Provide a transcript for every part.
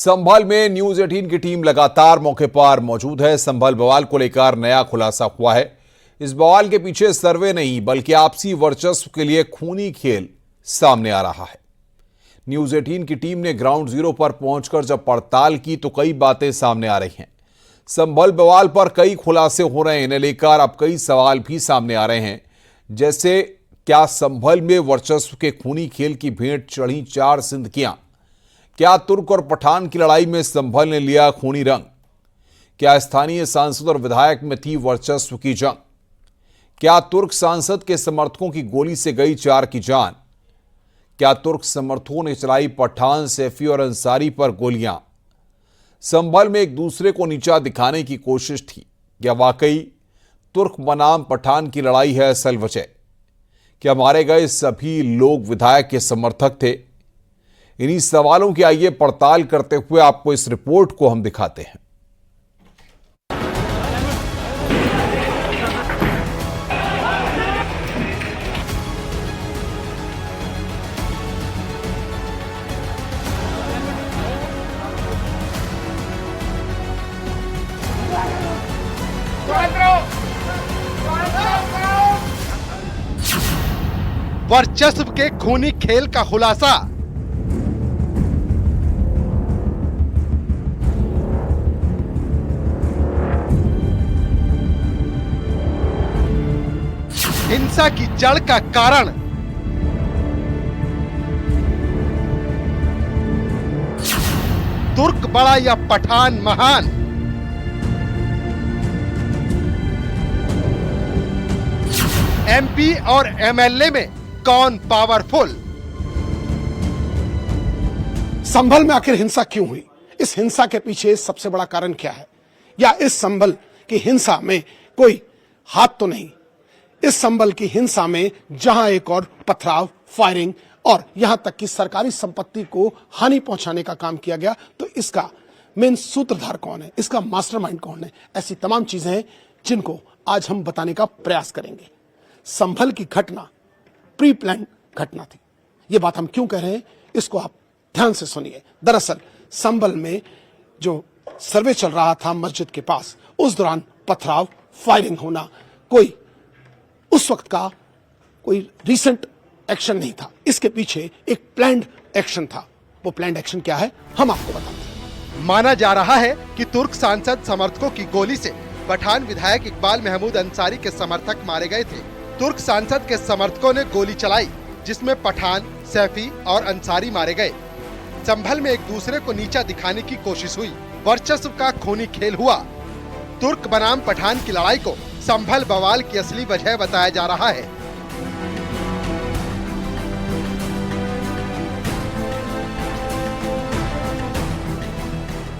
संभल में न्यूज 18 की टीम लगातार मौके पर मौजूद है। संभल बवाल को लेकर नया खुलासा हुआ है। इस बवाल के पीछे सर्वे नहीं बल्कि आपसी वर्चस्व के लिए खूनी खेल सामने आ रहा है। न्यूज 18 की टीम ने ग्राउंड जीरो पर पहुंचकर जब पड़ताल की तो कई बातें सामने आ रही हैं। संभल बवाल पर कई खुलासे हो रहे हैं। इन्हें लेकर अब कई सवाल भी सामने आ रहे हैं, जैसे क्या संभल में वर्चस्व के खूनी खेल की भेंट चढ़ी 4 सिंदगियां? क्या तुर्क और पठान की लड़ाई में संभल ने लिया खूनी रंग? क्या स्थानीय सांसद और विधायक में थी वर्चस्व की जंग? क्या तुर्क सांसद के समर्थकों की गोली से गई 4 की जान? क्या तुर्क समर्थकों ने चलाई पठान, सैफी और अंसारी पर गोलियां? संभल में एक दूसरे को नीचा दिखाने की कोशिश थी। क्या वाकई तुर्क बनाम पठान की लड़ाई है असल वजह? क्या मारे गए सभी लोग विधायक के समर्थक थे? इन्हीं सवालों की आइए पड़ताल करते हुए आपको इस रिपोर्ट को हम दिखाते हैं। वर्चस्व के खूनी खेल का खुलासा। हिंसा की जड़ का कारण। तुर्क बड़ा या पठान महान? एमपी और एमएलए में कौन पावरफुल? संभल में आखिर हिंसा क्यों हुई? इस हिंसा के पीछे सबसे बड़ा कारण क्या है? या इस संभल की हिंसा में कोई हाथ तो नहीं? इस संभल की हिंसा में जहां एक और पथराव, फायरिंग और यहां तक कि सरकारी संपत्ति को हानि पहुंचाने का काम किया गया, तो इसका मेन सूत्रधार कौन है? इसका मास्टरमाइंड कौन है? ऐसी तमाम चीजें हैं जिनको आज हम बताने का प्रयास करेंगे। संभल की घटना प्री प्लान घटना थी। यह बात हम क्यों कह रहे हैं, इसको आप ध्यान से सुनिए। दरअसल संभल में जो सर्वे चल रहा था मस्जिद के पास, उस दौरान पथराव, फायरिंग होना कोई उस वक्त का कोई रीसेंट एक्शन नहीं था। इसके पीछे एक प्लान्ड एक्शन था। वो प्लान्ड एक्शन क्या है, हम आपको बताते हैं। माना जा रहा है कि तुर्क सांसद समर्थकों की गोली से पठान विधायक इकबाल महमूद अंसारी के समर्थक मारे गए थे। तुर्क सांसद के समर्थकों ने गोली चलाई, जिसमें पठान, सैफी और अंसारी मारे गए। संभल में एक दूसरे को नीचा दिखाने की कोशिश हुई। वर्चस्व का खूनी खेल हुआ। तुर्क बनाम पठान की लड़ाई को संभल बवाल की असली वजह बताया जा रहा है।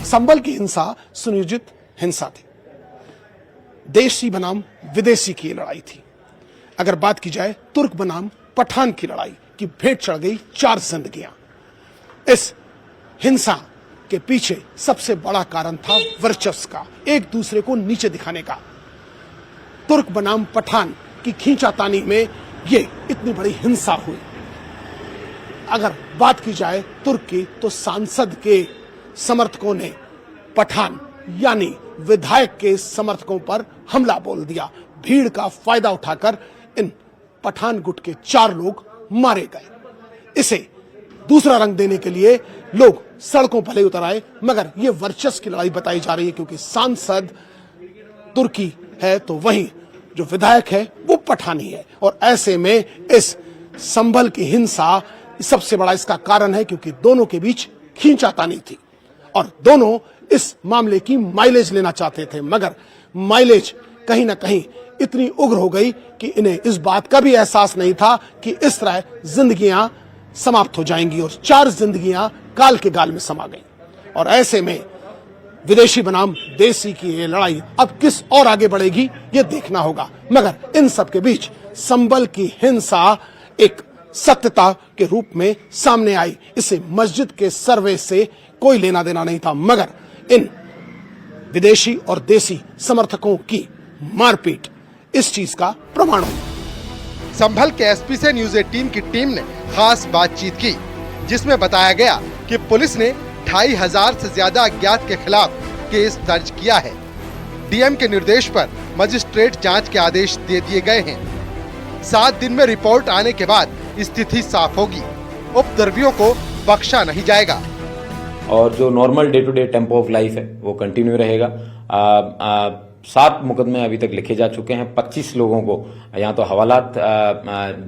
संभल की हिंसा सुनियोजित हिंसा थी। देशी बनाम विदेशी की लड़ाई थी। अगर बात की जाए तुर्क बनाम पठान की लड़ाई की भेंट चढ़ गई 4 जिंदगियां। इस हिंसा के पीछे सबसे बड़ा कारण था वर्चस्व का, एक दूसरे को नीचे दिखाने का। तुर्क बनाम पठान की खींचातानी में ये इतनी बड़ी हिंसा हुई। अगर बात की जाए तुर्क की, तो सांसद के समर्थकों ने पठान यानी विधायक के समर्थकों पर हमला बोल दिया। भीड़ का फायदा उठाकर इन पठान गुट के 4 लोग मारे गए। इसे दूसरा रंग देने के लिए लोग सड़कों पर उतर आए, मगर यह वर्चस्व की लड़ाई बताई जा रही है, क्योंकि सांसद तुर्की है तो वहीं जो विधायक है वो पठानी है। और ऐसे में इस संभल की हिंसा सबसे बड़ा इसका कारण है, क्योंकि दोनों के बीच खींचातानी थी और दोनों इस मामले की माइलेज लेना चाहते थे, मगर माइलेज कहीं ना कहीं इतनी उग्र हो गई कि इन्हें इस बात का भी एहसास नहीं था कि इस तरह जिंदगियां समाप्त हो जाएंगी, और 4 जिंदगियां काल के गाल में समा गई। और ऐसे में विदेशी बनाम देसी की ये लड़ाई अब किस और आगे बढ़ेगी, ये देखना होगा। मगर इन सब के बीच संभल की हिंसा एक सत्यता के रूप में सामने आई। इसे मस्जिद के सर्वे से कोई लेना देना नहीं था, मगर इन विदेशी और देसी समर्थकों की मारपीट इस चीज का प्रमाण हुई। संभल के एसपी से न्यूज 18 की टीम ने खास बातचीत की, जिसमें बताया गया कि पुलिस ने 2500 से ज्यादा अज्ञात के खिलाफ केस दर्ज किया है। डीएम के निर्देश पर मजिस्ट्रेट जांच के आदेश दे दिए गए हैं। 7 दिन में रिपोर्ट आने के बाद स्थिति साफ होगी। उपद्रवियों को बख्शा नहीं जाएगा और जो normal day to day tempo of life है वो कंटिन्यू रहेगा। 7 मुकदमे अभी तक लिखे जा चुके हैं। 25 लोगों को या तो हवालात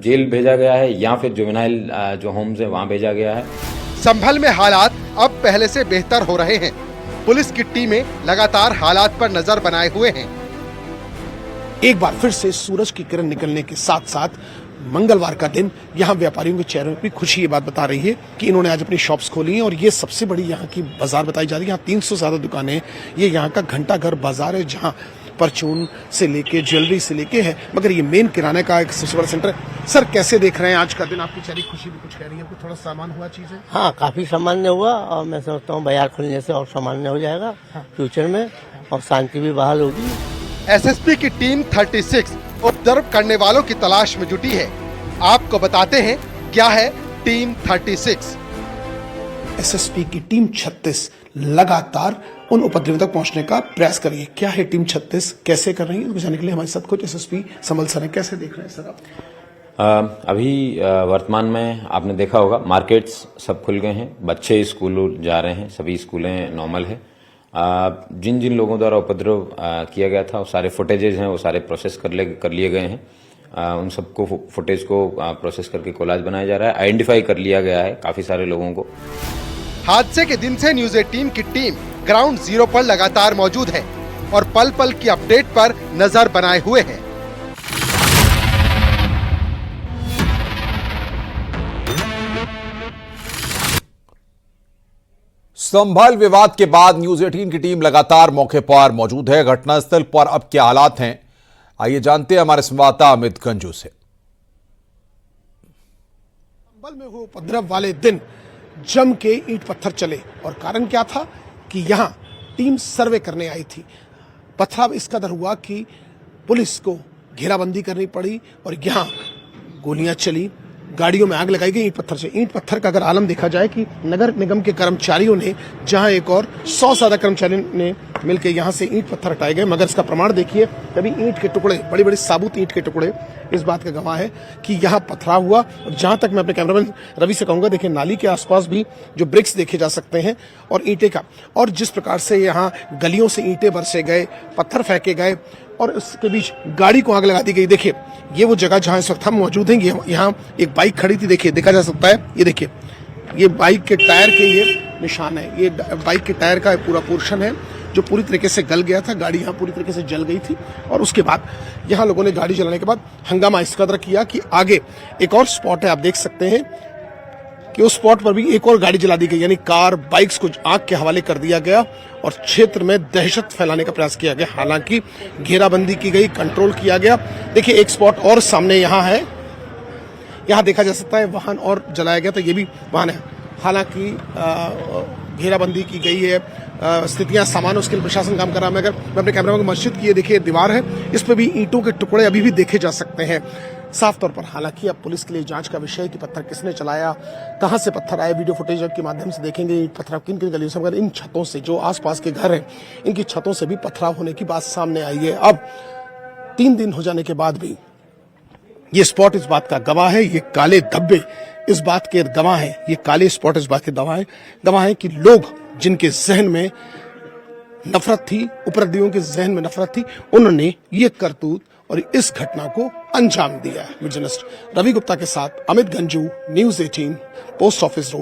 जेल भेजा गया है या फिर जुवेनाइल जो होम्स है वहां भेजा गया है। संभल में हालात अब पहले से बेहतर हो रहे हैं। पुलिस की टीमें लगातार हालात पर नजर बनाए हुए हैं। एक बार फिर से सूरज की किरण निकलने के साथ साथ मंगलवार का दिन यहाँ व्यापारियों के चेहरों पर खुशी ये बात बता रही है कि इन्होंने आज अपनी शॉप्स खोली हैं और ये सबसे बड़ी यहाँ की बाजार बताई जा रही है। यहाँ 300 से ज्यादा दुकानें हैं। ये यहाँ का घंटा घर बाजार है जहाँ परचून से लेके ज्वेलरी से लेके है, मगर ये मेन किराने का एक सबसे बड़ा सेंटर है। सर कैसे देख रहे हैं आज का दिन? आपकी चेहरे खुशी भी कुछ कह रही है, कुछ थोड़ा सामान हुआ चीजें? हाँ, काफी सामान्य हुआ और मैं समझता हूँ बाजार खुलने से और सामान्य हो जाएगा फ्यूचर में और शांति भी बहाल होगी। एसएसपी की टीम 36 उपद्रव करने वालों की तलाश में जुटी है। आपको बताते हैं क्या है टीम 36। एसएसपी की टीम 36 लगातार उन उपद्रवियों तक पहुंचने का प्रयास कर रही है। क्या है टीम 36, कैसे कर रही है, जाने के लिए हमारे साथ कुछ एसएसपी संभल सर हैं। कैसे देख रहे हैं सर आप? अभी वर्तमान में आपने देखा होगा मार्केट्स सब खुल गए हैं, बच्चे स्कूल जा रहे हैं, सभी स्कूलें नॉर्मल है। जिन जिन लोगों द्वारा उपद्रव किया गया था वो सारे फुटेजेज हैं, वो सारे प्रोसेस कर लिए गए हैं। उन सबको फुटेज को प्रोसेस करके कोलाज बनाया जा रहा है। आइडेंटिफाई कर लिया गया है काफी सारे लोगों को। हादसे के दिन से न्यूज 18 की टीम ग्राउंड जीरो पर लगातार मौजूद है और पल पल की अपडेट पर नजर बनाए हुए है। संभल विवाद के बाद न्यूज 18 की टीम लगातार मौके पर मौजूद है। घटनास्थल पर अब क्या हालात हैं, आइए जानते हैं हमारे संवाददाता अमित गंजू से। संभल में हुए उपद्रव वाले दिन जम के ईंट पत्थर चले और कारण क्या था कि यहां टीम सर्वे करने आई थी। पथराव इस कदर हुआ कि पुलिस को घेराबंदी करनी पड़ी और यहां गोलियां चली, गाड़ियों में आग लगाई गई ईंट पत्थर से। ईंट पत्थर का अगर आलम देखा जाए कि नगर निगम के कर्मचारियों ने, जहां एक और 100 से ज्यादा कर्मचारियों ने मिलकर यहां से ईंट पत्थर हटाए गए, मगर इसका प्रमाण देखिए, तभी ईंट के टुकड़े, बड़ी बड़ी साबुत ईंट के टुकड़े इस बात का गवाह है कि यहां पथराव हुआ। और जहां तक मैं अपने कैमरामैन रवि से कहूंगा, देखिए नाली के आसपास भी जो ब्रिक्स देखे जा सकते हैं और ईंटे का, और जिस प्रकार से यहां गलियों से ईंटे बरसे गए, पत्थर फेंके गए और उसके बीच गाड़ी को आग लगा दी गई। देखिए ये वो जगह जहां इस वक्त हम मौजूद हैं। यहाँ एक बाइक खड़ी थी, देखिए देखा जा सकता है, ये देखिए ये बाइक के टायर के ये निशान है। ये बाइक के टायर का पूरा पोर्शन है जो पूरी तरीके से गल गया था। गाड़ी यहाँ पूरी तरीके से जल गई थी और उसके बाद यहाँ लोगों ने गाड़ी जलाने के बाद हंगामा इस कदर किया कि आगे एक और स्पॉट है, आप देख सकते हैं कि उस स्पॉट पर भी एक और गाड़ी जला दी गई, यानी कार बाइक्स को आग के हवाले कर दिया गया और क्षेत्र में दहशत फैलाने का प्रयास किया गया। हालांकि घेराबंदी की गई, कंट्रोल किया गया। देखिए एक स्पॉट और सामने यहाँ है, यहाँ देखा जा सकता है वाहन और जलाया गया, तो ये भी वाहन है। हालांकि घेराबंदी की गई है, स्थितियां सामान्य, उसके लिए प्रशासन काम कर रहा है। मगर मैं अपने कैमरा में मस्जिद की ये देखिए दीवार है, इस पर भी ईंटों के टुकड़े अभी भी देखे जा सकते हैं साफ तौर पर। हालांकि अब पुलिस के लिए जांच का विषय कि पत्थर किसने चलाया, कहां से पत्थर आए, वीडियो फुटेज के माध्यम से देखेंगे ईंट पत्थर किन किन गलियों से। मगर इन छतों से, जो आसपास के घर हैं, इनकी छतों से भी पथराव होने की बात सामने आई है। अब 3 दिन हो जाने के बाद भी ये स्पॉट इस बात का गवाह है, ये काले धब्बे इस बात के गवाह है, ये काले स्पॉट इस बात के गवाह है कि लोग जिनके जहन में नफरत थी, उपद्रवियों के जहन में नफरत थी, उन्होंने ये करतूत और इस घटना को अंजाम दिया है। जर्नलिस्ट रवि गुप्ता के साथ Amit Ganju, news 18, post office road.